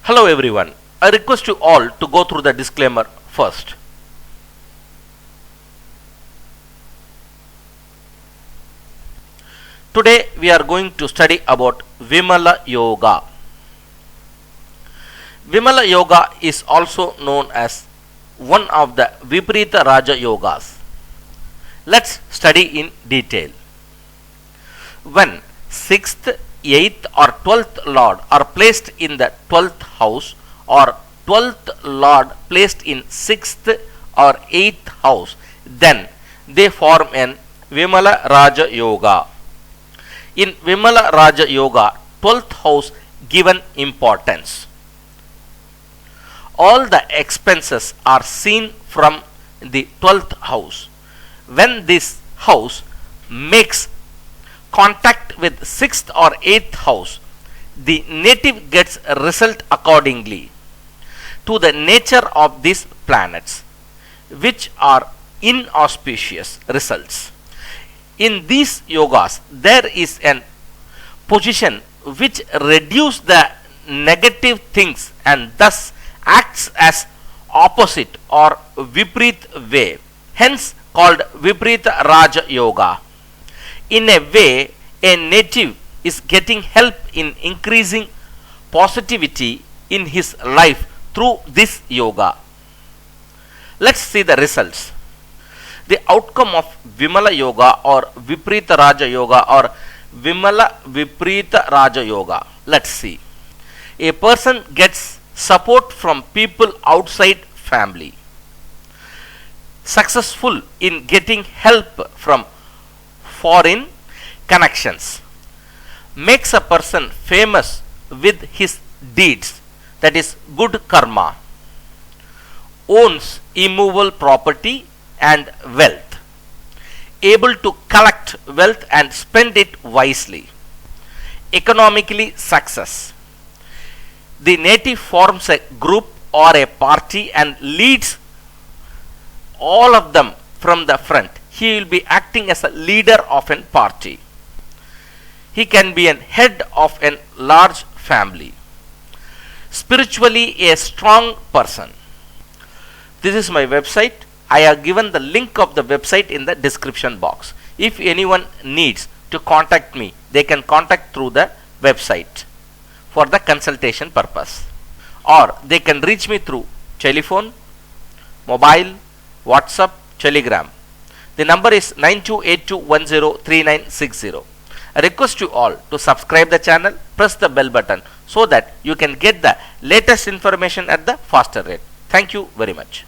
Hello everyone. I request you all to go through the disclaimer first. Today we are going to study about Vimala Yoga. Vimala Yoga is also known as one of the Viparita Raja Yogas. Let's study in detail. When 6th, 8th or 12th Lord are placed in the 12th house, or 12th Lord placed in 6th or 8th house, then they form an Vimala Raja Yoga. In Vimala Raja Yoga, 12th house given importance. All the expenses are seen from the 12th house. When this house makes contact with 6th or 8th house, the native gets a result accordingly to the nature of these planets, which are inauspicious results. In these yogas, there is an position which reduces the negative things and thus acts as opposite or Viprit way, hence called Viparita Raja Yoga. In a way, a native is getting help in increasing positivity in his life through this yoga. Let's see the results. The outcome of Vimala Yoga or Viparita Raja Yoga or Vimala Viparita Raja Yoga. Let's see. A person gets support from people outside family. Successful in getting help from foreign connections. Makes a person famous with his deeds, that is good karma. Owns immovable property and wealth. Able to collect wealth and spend it wisely. Economically success. The native forms a group or a party and leads all of them from the front. He will be acting as a leader of a party. He can be a head of a large family. Spiritually a strong person. This is my website. I have given the link of the website in the description box. If anyone needs to contact me, they can contact through the website for the consultation purpose. Or they can reach me through telephone, mobile, WhatsApp, Telegram. The number is 9282103960. I request you all to subscribe the channel, press the bell button so that you can get the latest information at the faster rate. Thank you very much.